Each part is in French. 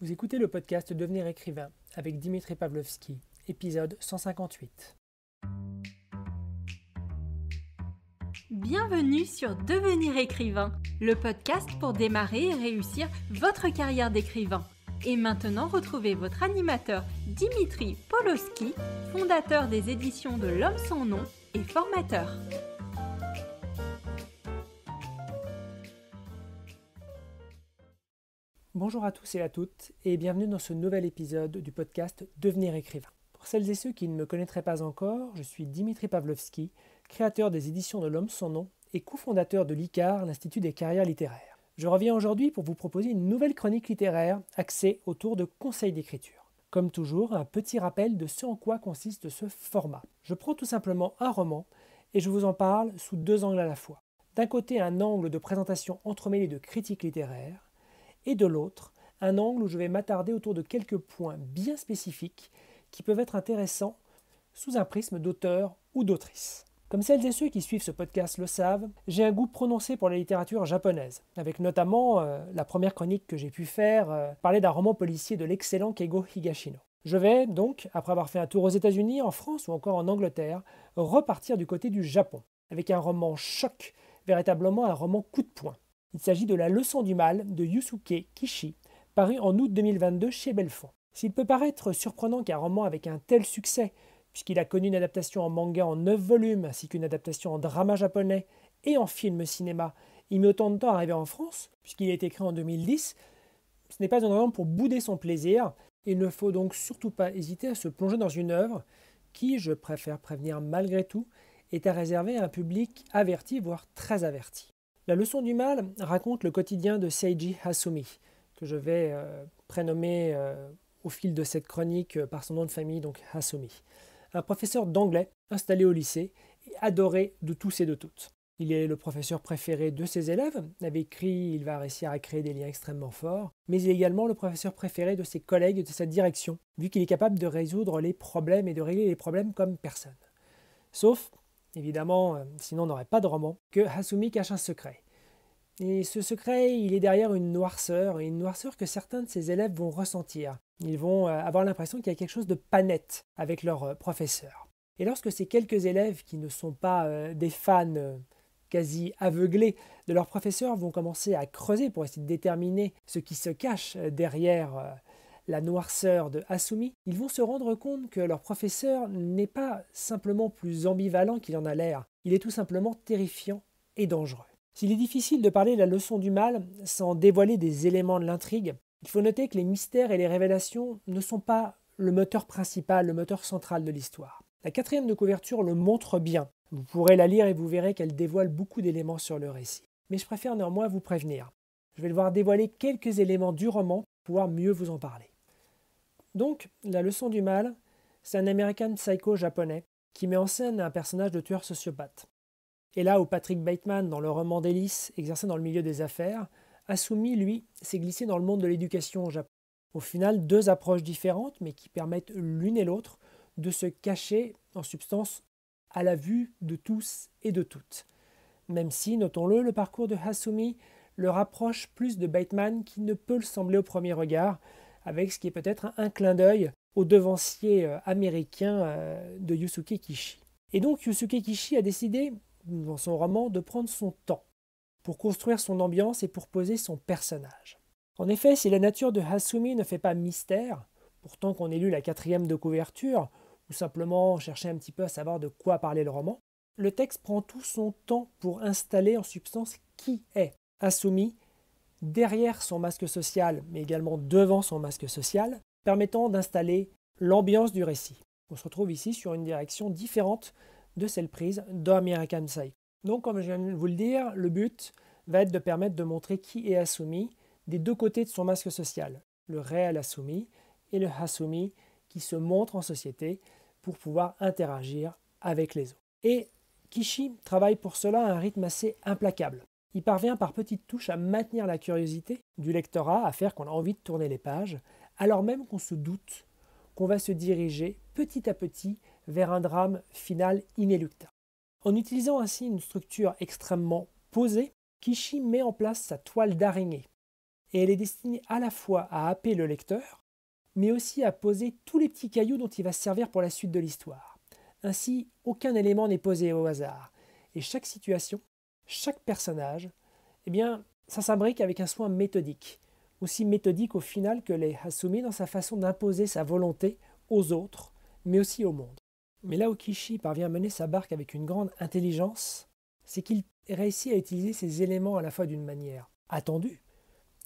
Vous écoutez le podcast Devenir écrivain avec Dimitri Pavlovski, épisode 158. Bienvenue sur Devenir écrivain, le podcast pour démarrer et réussir votre carrière d'écrivain. Et maintenant, retrouvez votre animateur Dimitri Pavlovski, fondateur des éditions de L'Homme sans nom et formateur. Bonjour à tous et à toutes et bienvenue dans ce nouvel épisode du podcast Devenir écrivain. Pour celles et ceux qui ne me connaîtraient pas encore, je suis Dimitri Pavlovski, créateur des éditions de L'Homme sans nom et cofondateur de l'ICAR, l'Institut des carrières littéraires. Je reviens aujourd'hui pour vous proposer une nouvelle chronique littéraire axée autour de conseils d'écriture. Comme toujours, un petit rappel de ce en quoi consiste ce format. Je prends tout simplement un roman et je vous en parle sous deux angles à la fois. D'un côté, un angle de présentation entremêlé de critiques littéraires, et de l'autre, un angle où je vais m'attarder autour de quelques points bien spécifiques qui peuvent être intéressants sous un prisme d'auteur ou d'autrice. Comme celles et ceux qui suivent ce podcast le savent, j'ai un goût prononcé pour la littérature japonaise, avec notamment la première chronique que j'ai pu faire parler d'un roman policier de l'excellent Keigo Higashino. Je vais donc, après avoir fait un tour aux États-Unis, en France ou encore en Angleterre, repartir du côté du Japon, avec un roman choc, véritablement un roman coup de poing. Il s'agit de La leçon du mal de Yusuke Kishi, paru en août 2022 chez Belfond. S'il peut paraître surprenant qu'un roman avec un tel succès, puisqu'il a connu une adaptation en manga en 9 volumes, ainsi qu'une adaptation en drama japonais et en film cinéma, il met autant de temps à arriver en France, puisqu'il a été écrit en 2010, ce n'est pas une raison pour bouder son plaisir, et il ne faut donc surtout pas hésiter à se plonger dans une œuvre qui, je préfère prévenir malgré tout, est à réserver à un public averti, voire très averti. La leçon du mal raconte le quotidien de Seiji Hasumi, que je vais prénommer au fil de cette chronique par son nom de famille, donc Hasumi. Un professeur d'anglais installé au lycée et adoré de tous et de toutes. Il est le professeur préféré de ses élèves, avec qui il va réussir à créer des liens extrêmement forts, mais il est également le professeur préféré de ses collègues et de sa direction, vu qu'il est capable de résoudre les problèmes et de régler les problèmes comme personne. Sauf, évidemment, sinon on n'aurait pas de roman, que Hasumi cache un secret. Et ce secret, il est derrière une noirceur, et une noirceur que certains de ses élèves vont ressentir. Ils vont avoir l'impression qu'il y a quelque chose de pas net avec leur professeur. Et lorsque ces quelques élèves qui ne sont pas des fans quasi aveuglés de leur professeur vont commencer à creuser pour essayer de déterminer ce qui se cache derrière la noirceur de Hasumi, ils vont se rendre compte que leur professeur n'est pas simplement plus ambivalent qu'il en a l'air, il est tout simplement terrifiant et dangereux. S'il est difficile de parler de la leçon du mal sans dévoiler des éléments de l'intrigue, il faut noter que les mystères et les révélations ne sont pas le moteur principal, le moteur central de l'histoire. La quatrième de couverture le montre bien. Vous pourrez la lire et vous verrez qu'elle dévoile beaucoup d'éléments sur le récit. Mais je préfère néanmoins vous prévenir. Je vais devoir dévoiler quelques éléments du roman pour pouvoir mieux vous en parler. Donc, la leçon du mal, c'est un American Psycho japonais qui met en scène un personnage de tueur sociopathe. Et là où Patrick Bateman, dans le roman d'Ellis, exerçait dans le milieu des affaires, Hasumi, lui, s'est glissé dans le monde de l'éducation au Japon. Au final, deux approches différentes, mais qui permettent l'une et l'autre de se cacher, en substance, à la vue de tous et de toutes. Même si, notons-le, le parcours de Hasumi le rapproche plus de Bateman qu'il ne peut le sembler au premier regard, avec ce qui est peut-être un clin d'œil au devancier américain de Yusuke Kishi. Et donc Yusuke Kishi a décidé, dans son roman, de prendre son temps pour construire son ambiance et pour poser son personnage. En effet, si la nature de Hasumi ne fait pas mystère, pourtant qu'on ait lu la quatrième de couverture, ou simplement chercher un petit peu à savoir de quoi parlait le roman, le texte prend tout son temps pour installer en substance qui est Hasumi derrière son masque social, mais également devant son masque social, permettant d'installer l'ambiance du récit. On se retrouve ici sur une direction différente de celle prise dans American Psycho. Donc, comme je viens de vous le dire, le but va être de permettre de montrer qui est Hasumi des deux côtés de son masque social, le réel Hasumi et le Hasumi qui se montre en société pour pouvoir interagir avec les autres. Et Kishi travaille pour cela à un rythme assez implacable. Il parvient par petites touches à maintenir la curiosité du lectorat, à faire qu'on a envie de tourner les pages, alors même qu'on se doute qu'on va se diriger petit à petit vers un drame final inéluctable. En utilisant ainsi une structure extrêmement posée, Kishi met en place sa toile d'araignée, et elle est destinée à la fois à happer le lecteur, mais aussi à poser tous les petits cailloux dont il va se servir pour la suite de l'histoire. Ainsi, aucun élément n'est posé au hasard, et chaque situation, chaque personnage, eh bien, ça s'imbrique avec un soin méthodique, aussi méthodique au final que les Hasumi dans sa façon d'imposer sa volonté aux autres, mais aussi au monde. Mais là où Kishi parvient à mener sa barque avec une grande intelligence, c'est qu'il réussit à utiliser ces éléments à la fois d'une manière attendue,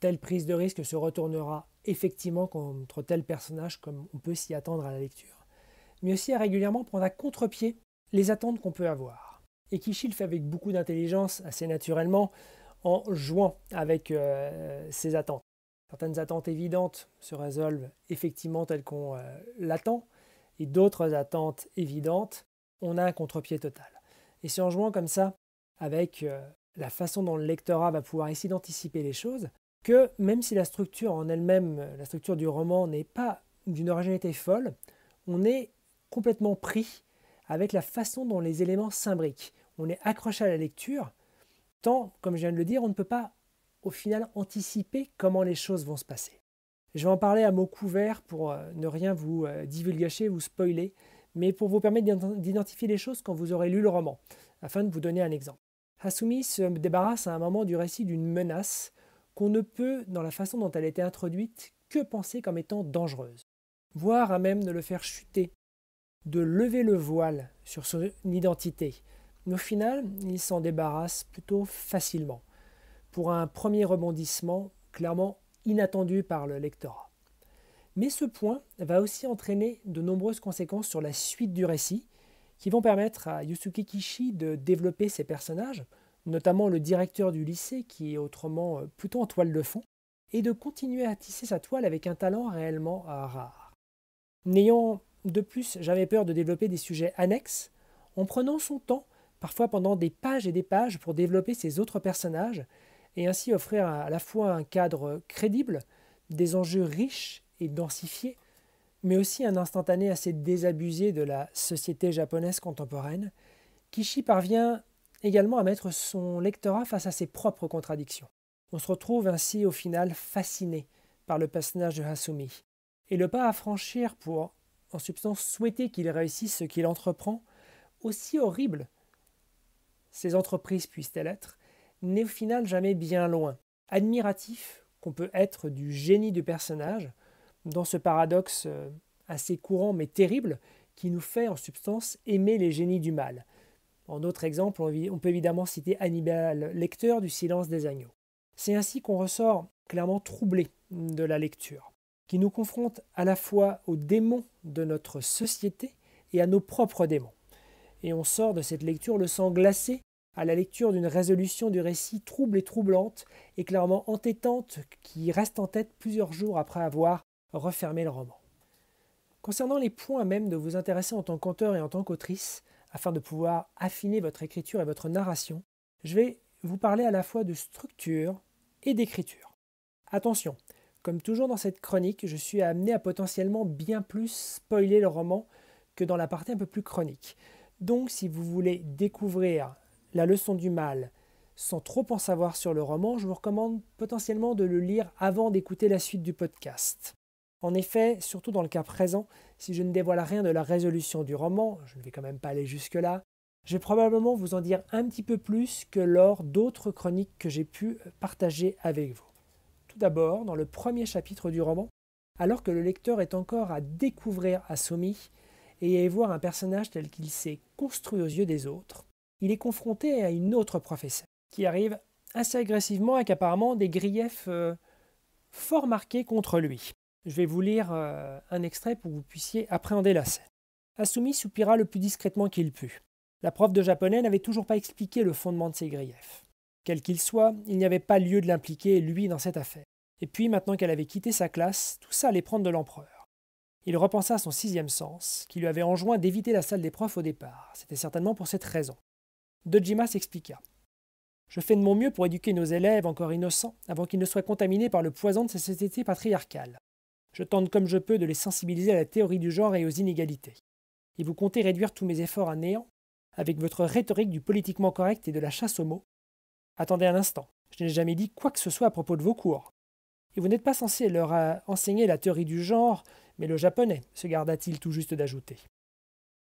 telle prise de risque se retournera effectivement contre tel personnage comme on peut s'y attendre à la lecture, mais aussi à régulièrement prendre à contre-pied les attentes qu'on peut avoir. Et Kishi le fait avec beaucoup d'intelligence, assez naturellement, en jouant avec ces attentes. Certaines attentes évidentes se résolvent effectivement telles qu'on l'attend, et d'autres attentes évidentes, on a un contre-pied total. Et c'est en jouant comme ça, avec la façon dont le lectorat va pouvoir essayer d'anticiper les choses, que même si la structure en elle-même, la structure du roman n'est pas d'une originalité folle, on est complètement pris avec la façon dont les éléments s'imbriquent. On est accroché à la lecture, tant, comme je viens de le dire, on ne peut pas au final anticiper comment les choses vont se passer. Je vais en parler à mots couverts pour ne rien vous divulgacher, vous spoiler, mais pour vous permettre d'identifier les choses quand vous aurez lu le roman, afin de vous donner un exemple. Hasumi se débarrasse à un moment du récit d'une menace qu'on ne peut, dans la façon dont elle a été introduite, que penser comme étant dangereuse, voire à même de le faire chuter, de lever le voile sur son identité. Mais au final, il s'en débarrasse plutôt facilement, pour un premier rebondissement clairement inattendu par le lectorat. Mais ce point va aussi entraîner de nombreuses conséquences sur la suite du récit, qui vont permettre à Yusuke Kishi de développer ses personnages, notamment le directeur du lycée qui est autrement plutôt en toile de fond, et de continuer à tisser sa toile avec un talent réellement rare. N'ayant de plus jamais peur de développer des sujets annexes, en prenant son temps, parfois pendant des pages et des pages pour développer ses autres personnages, et ainsi offrir à la fois un cadre crédible, des enjeux riches et densifiés, mais aussi un instantané assez désabusé de la société japonaise contemporaine, Kishi parvient également à mettre son lectorat face à ses propres contradictions. On se retrouve ainsi au final fasciné par le personnage de Hasumi. Et le pas à franchir pour, en substance, souhaiter qu'il réussisse ce qu'il entreprend, aussi horrible ces entreprises puissent-elles être, n'est au final jamais bien loin. Admiratif qu'on peut être du génie du personnage, dans ce paradoxe assez courant mais terrible, qui nous fait en substance aimer les génies du mal. En autre exemple, on peut évidemment citer Hannibal Lecter du Silence des agneaux. C'est ainsi qu'on ressort clairement troublé de la lecture, qui nous confronte à la fois aux démons de notre société et à nos propres démons. Et on sort de cette lecture le sang glacé à la lecture d'une résolution du récit trouble et troublante et clairement entêtante qui reste en tête plusieurs jours après avoir refermé le roman. Concernant les points même de vous intéresser en tant qu'auteur et en tant qu'autrice, afin de pouvoir affiner votre écriture et votre narration, je vais vous parler à la fois de structure et d'écriture. Attention, comme toujours dans cette chronique, je suis amené à potentiellement bien plus spoiler le roman que dans la partie un peu plus chronique. Donc si vous voulez découvrir La leçon du mal sans trop en savoir sur le roman, je vous recommande potentiellement de le lire avant d'écouter la suite du podcast. En effet, surtout dans le cas présent, si je ne dévoile rien de la résolution du roman, je ne vais quand même pas aller jusque-là, je vais probablement vous en dire un petit peu plus que lors d'autres chroniques que j'ai pu partager avec vous. Tout d'abord, dans le premier chapitre du roman, alors que le lecteur est encore à découvrir Hasumi et à y voir un personnage tel qu'il s'est construit aux yeux des autres, il est confronté à une autre professeure qui arrive assez agressivement avec apparemment des griefs fort marqués contre lui. Je vais vous lire un extrait pour que vous puissiez appréhender la scène. Hasumi soupira le plus discrètement qu'il put. La prof de japonais n'avait toujours pas expliqué le fondement de ses griefs. Quel qu'il soit, il n'y avait pas lieu de l'impliquer, lui, dans cette affaire. Et puis, maintenant qu'elle avait quitté sa classe, tout ça allait prendre de l'ampleur. Il repensa à son sixième sens, qui lui avait enjoint d'éviter la salle des profs au départ. C'était certainement pour cette raison. Dojima s'expliqua. « Je fais de mon mieux pour éduquer nos élèves encore innocents avant qu'ils ne soient contaminés par le poison de cette société patriarcale. Je tente comme je peux de les sensibiliser à la théorie du genre et aux inégalités. Et vous comptez réduire tous mes efforts à néant avec votre rhétorique du politiquement correct et de la chasse aux mots. Attendez un instant, je n'ai jamais dit quoi que ce soit à propos de vos cours. Et vous n'êtes pas censé leur enseigner la théorie du genre, mais le japonais, se garda-t-il tout juste d'ajouter.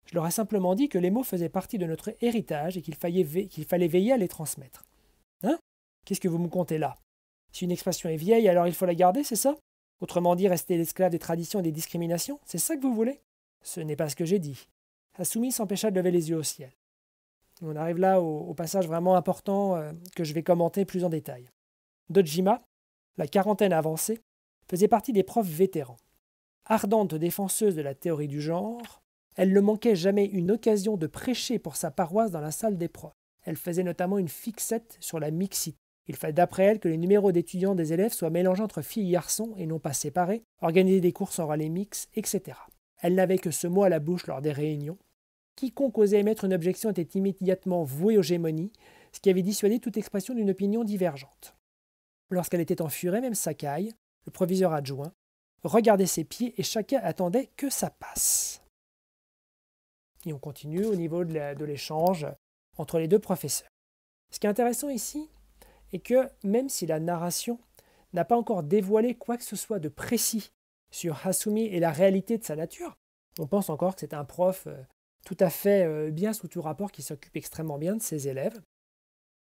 Je leur ai simplement dit que les mots faisaient partie de notre héritage et qu'il fallait veiller à les transmettre. Hein? Qu'est-ce que vous me contez là? Si une expression est vieille, alors il faut la garder, c'est ça? Autrement dit, rester l'esclave des traditions et des discriminations, c'est ça que vous voulez? Ce n'est pas ce que j'ai dit. Hasumi s'empêcha de lever les yeux au ciel. On arrive là au passage vraiment important que je vais commenter plus en détail. Dojima, la quarantaine avancée, faisait partie des profs vétérans. Ardente défenseuse de la théorie du genre, elle ne manquait jamais une occasion de prêcher pour sa paroisse dans la salle des profs. Elle faisait notamment une fixette sur la mixité. Il fallait d'après elle que les numéros d'étudiants des élèves soient mélangés entre filles et garçons et non pas séparés, organiser des courses en relais mix, etc. Elle n'avait que ce mot à la bouche lors des réunions. Quiconque osait émettre une objection était immédiatement voué aux gémonies, ce qui avait dissuadé toute expression d'une opinion divergente. Lorsqu'elle était en furée, même Sakai, le proviseur adjoint, regardait ses pieds et chacun attendait que ça passe. Et on continue au niveau de l'échange entre les deux professeurs. Ce qui est intéressant ici est que même si la narration n'a pas encore dévoilé quoi que ce soit de précis sur Hasumi et la réalité de sa nature, on pense encore que c'est un prof tout à fait bien sous tout rapport qui s'occupe extrêmement bien de ses élèves.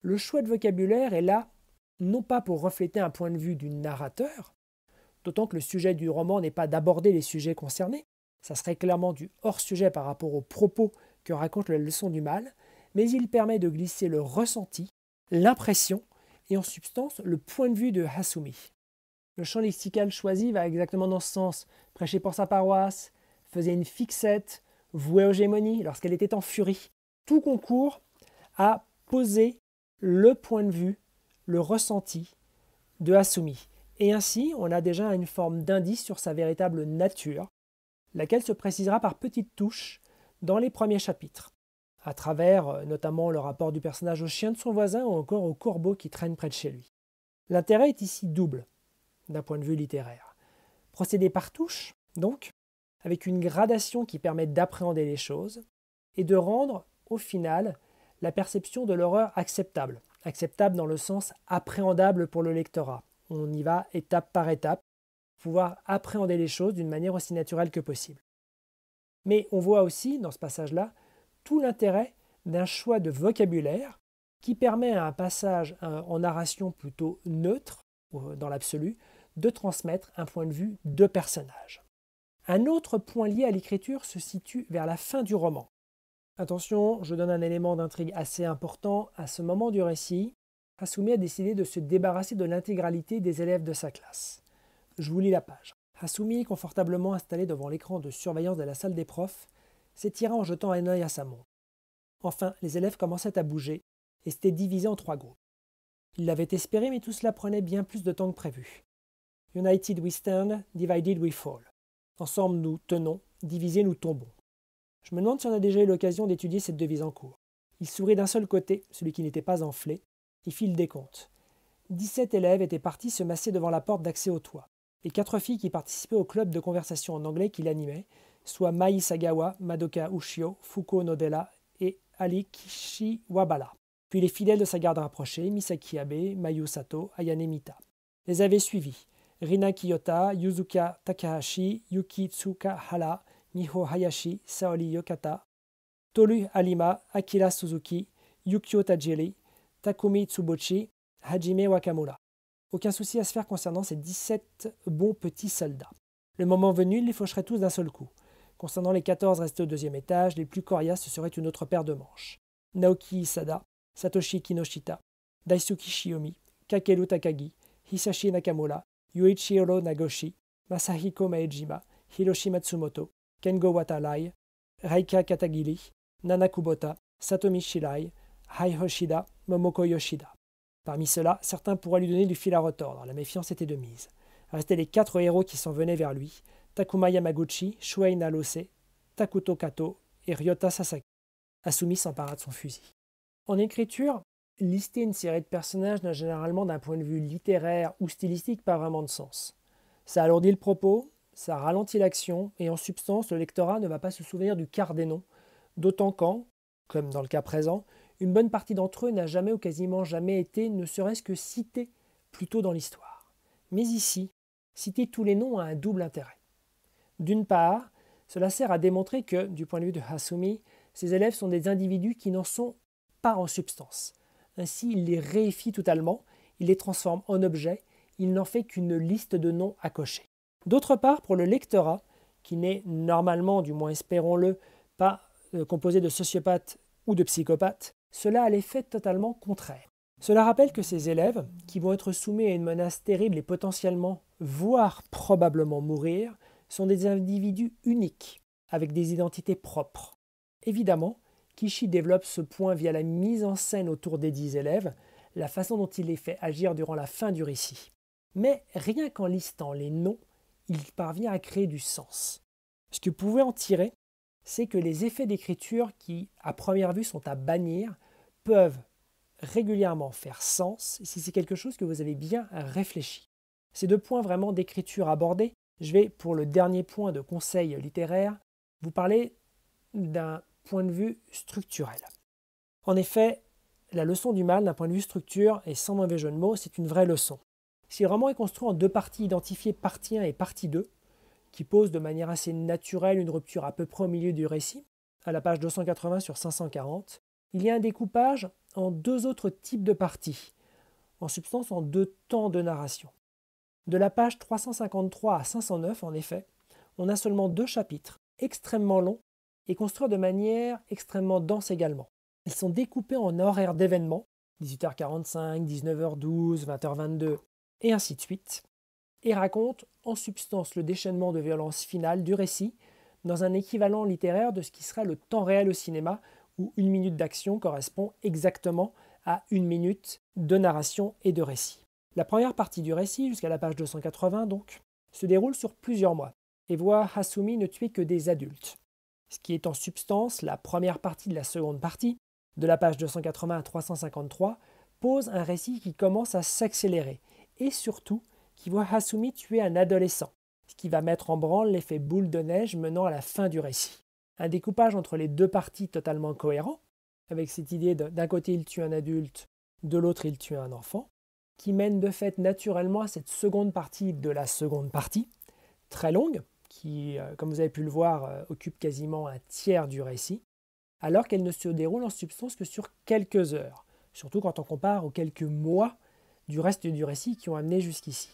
Le choix de vocabulaire est là non pas pour refléter un point de vue du narrateur, d'autant que le sujet du roman n'est pas d'aborder les sujets concernés, ça serait clairement du hors-sujet par rapport aux propos que raconte la leçon du mal, mais il permet de glisser le ressenti, l'impression et en substance le point de vue de Hasumi. Le champ lexical choisi va exactement dans ce sens. Prêcher pour sa paroisse, faisait une fixette, vouée aux gémonies lorsqu'elle était en furie. Tout concourt à poser le point de vue, le ressenti de Hasumi. Et ainsi, on a déjà une forme d'indice sur sa véritable nature, laquelle se précisera par petites touches dans les premiers chapitres, à travers notamment le rapport du personnage au chien de son voisin ou encore au corbeau qui traîne près de chez lui. L'intérêt est ici double, d'un point de vue littéraire. Procéder par touches, donc, avec une gradation qui permet d'appréhender les choses, et de rendre, au final, la perception de l'horreur acceptable. Acceptable dans le sens appréhendable pour le lectorat. On y va étape par étape, pouvoir appréhender les choses d'une manière aussi naturelle que possible. Mais on voit aussi, dans ce passage-là, tout l'intérêt d'un choix de vocabulaire qui permet à un passage en narration plutôt neutre, dans l'absolu, de transmettre un point de vue de personnage. Un autre point lié à l'écriture se situe vers la fin du roman. Attention, je donne un élément d'intrigue assez important. À ce moment du récit, Hasumi a décidé de se débarrasser de l'intégralité des élèves de sa classe. Je vous lis la page. Hasumi, confortablement installé devant l'écran de surveillance de la salle des profs, s'étira en jetant un œil à sa montre. Enfin, les élèves commençaient à bouger et s'étaient divisés en 3 groupes. Il l'avait espéré, mais tout cela prenait bien plus de temps que prévu. United we stand, divided we fall. Ensemble nous tenons, divisés nous tombons. Je me demande si on a déjà eu l'occasion d'étudier cette devise en cours. Il sourit d'un seul côté, celui qui n'était pas enflé, et fit le décompte. 17 élèves étaient partis se masser devant la porte d'accès au toit. Les 4 filles qui participaient au club de conversation en anglais qu'il animait, soit Mai Sagawa, Madoka Ushio, Fuko Nodella et Ali Kishiwabara. Puis les fidèles de sa garde rapprochée, Misaki Abe, Mayu Sato, Ayane Mita. Les avaient suivis Rina Kiyota, Yuzuka Takahashi, Yuki Tsukahara, Miho Hayashi, Saori Yokata, Toru Halima, Akira Suzuki, Yukio Tajiri, Takumi Tsubochi, Hajime Wakamura. Aucun souci à se faire concernant ces 17 bons petits soldats. Le moment venu, ils les faucheraient tous d'un seul coup. Concernant les 14 restés au 2e étage, les plus coriaces, ce serait une autre paire de manches. Naoki Isada, Satoshi Kinoshita, Daisuke Shiomi, Kakeru Takagi, Hisashi Nakamura, Yuichiro Nagoshi, Masahiko Maejima, Hiroshi Matsumoto, Kengo Watarai, Reika Katagiri, Nana Kubota, Satomi Shirai, Hai Hoshida, Momoko Yoshida. Parmi ceux-là, certains pourraient lui donner du fil à retordre, la méfiance était de mise. Restaient les 4 héros qui s'en venaient vers lui, Takuma Yamaguchi, Shuei Nalose, Takuto Kato et Ryota Sasaki. Hasumi s'empara de son fusil. En écriture, lister une série de personnages n'a généralement d'un point de vue littéraire ou stylistique pas vraiment de sens. Ça alourdit le propos, ça ralentit l'action, et en substance, le lectorat ne va pas se souvenir du quart des noms, d'autant quand, comme dans le cas présent, une bonne partie d'entre eux n'a jamais ou quasiment jamais été ne serait-ce que cité plus tôt dans l'histoire. Mais ici, citer tous les noms a un double intérêt. D'une part, cela sert à démontrer que, du point de vue de Hasumi, ces élèves sont des individus qui n'en sont pas en substance. Ainsi, il les réifie totalement, il les transforme en objets, il n'en fait qu'une liste de noms à cocher. D'autre part, pour le lectorat, qui n'est normalement, du moins espérons-le, pas composé de sociopathes ou de psychopathes, cela a l'effet totalement contraire. Cela rappelle que ces élèves, qui vont être soumis à une menace terrible et potentiellement, voire probablement mourir, sont des individus uniques, avec des identités propres. Évidemment, Kishi développe ce point via la mise en scène autour des 10 élèves, la façon dont il les fait agir durant la fin du récit. Mais rien qu'en listant les noms, il parvient à créer du sens. Ce que vous pouvez en tirer, c'est que les effets d'écriture qui, à première vue, sont à bannir, peuvent régulièrement faire sens si c'est quelque chose que vous avez bien réfléchi. Ces 2 points vraiment d'écriture abordés, je vais, pour le dernier point de conseil littéraire, vous parler d'un point de vue structurel. En effet, la leçon du mal, d'un point de vue structure, et sans mauvais jeu de mots, c'est une vraie leçon. Si le roman est construit en 2 parties identifiées, partie 1 et partie 2, qui posent de manière assez naturelle une rupture à peu près au milieu du récit, à la page 280 sur 540, il y a un découpage en 2 autres types de parties, en substance en 2 temps de narration. De la page 353 à 509, en effet, on a seulement 2 chapitres, extrêmement longs et construits de manière extrêmement dense également. Ils sont découpés en horaires d'événements, 18h45, 19h12, 20h22, et ainsi de suite, et racontent en substance le déchaînement de violence finale du récit dans un équivalent littéraire de ce qui sera le temps réel au cinéma, où 1 minute d'action correspond exactement à 1 minute de narration et de récit. La première partie du récit, jusqu'à la page 280 donc, se déroule sur plusieurs mois et voit Hasumi ne tuer que des adultes, ce qui est en substance la première partie de la seconde partie, de la page 280 à 353, pose un récit qui commence à s'accélérer et surtout qui voit Hasumi tuer un adolescent, ce qui va mettre en branle l'effet boule de neige menant à la fin du récit. Un découpage entre les 2 parties totalement cohérent, avec cette idée d'un côté il tue un adulte, de l'autre il tue un enfant, qui mène de fait naturellement à cette seconde partie de la seconde partie, très longue, qui, comme vous avez pu le voir, occupe quasiment un tiers du récit, alors qu'elle ne se déroule en substance que sur quelques heures, surtout quand on compare aux quelques mois du reste du récit qui ont amené jusqu'ici.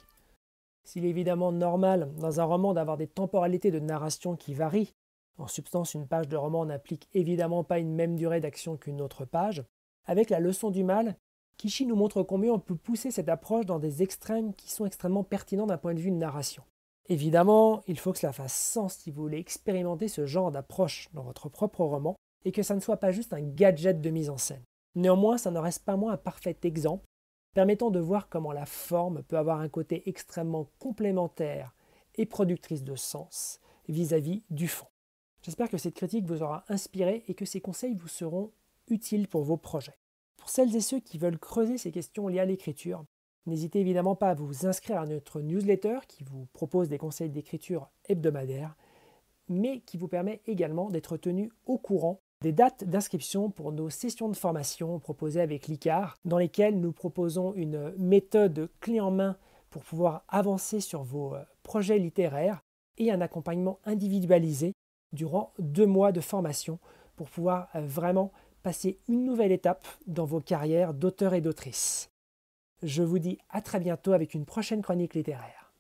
S'il est évidemment normal dans un roman d'avoir des temporalités de narration qui varient, en substance une page de roman n'implique évidemment pas une même durée d'action qu'une autre page, avec la leçon du mal, Kishi nous montre combien on peut pousser cette approche dans des extrêmes qui sont extrêmement pertinents d'un point de vue de narration. Évidemment, il faut que cela fasse sens si vous voulez expérimenter ce genre d'approche dans votre propre roman et que ça ne soit pas juste un gadget de mise en scène. Néanmoins, ça ne reste pas moins un parfait exemple permettant de voir comment la forme peut avoir un côté extrêmement complémentaire et productrice de sens vis-à-vis du fond. J'espère que cette critique vous aura inspiré et que ces conseils vous seront utiles pour vos projets. Pour celles et ceux qui veulent creuser ces questions liées à l'écriture, n'hésitez évidemment pas à vous inscrire à notre newsletter qui vous propose des conseils d'écriture hebdomadaires, mais qui vous permet également d'être tenu au courant des dates d'inscription pour nos sessions de formation proposées avec l'ICAR, dans lesquelles nous proposons une méthode clé en main pour pouvoir avancer sur vos projets littéraires et un accompagnement individualisé durant 2 mois de formation pour pouvoir vraiment passer une nouvelle étape dans vos carrières d'auteur et d'autrice. Je vous dis à très bientôt avec une prochaine chronique littéraire.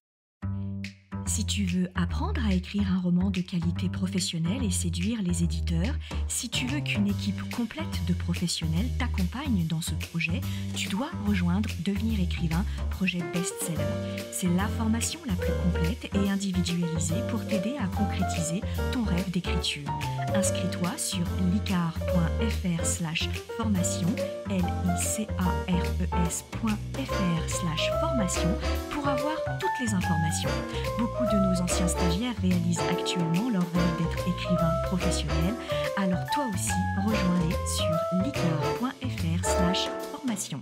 Si tu veux apprendre à écrire un roman de qualité professionnelle et séduire les éditeurs, si tu veux qu'une équipe complète de professionnels t'accompagne dans ce projet, tu dois rejoindre Devenir écrivain, projet best-seller. C'est la formation la plus complète et individualisée pour t'aider à concrétiser ton rêve d'écriture. Inscris-toi sur licar.fr/formation, licares.fr/formation pour avoir toutes les informations. Beaucoup de nos anciens stagiaires réalisent actuellement leur rêve d'être écrivain professionnel, alors toi aussi, rejoins-les sur licar.fr/formation.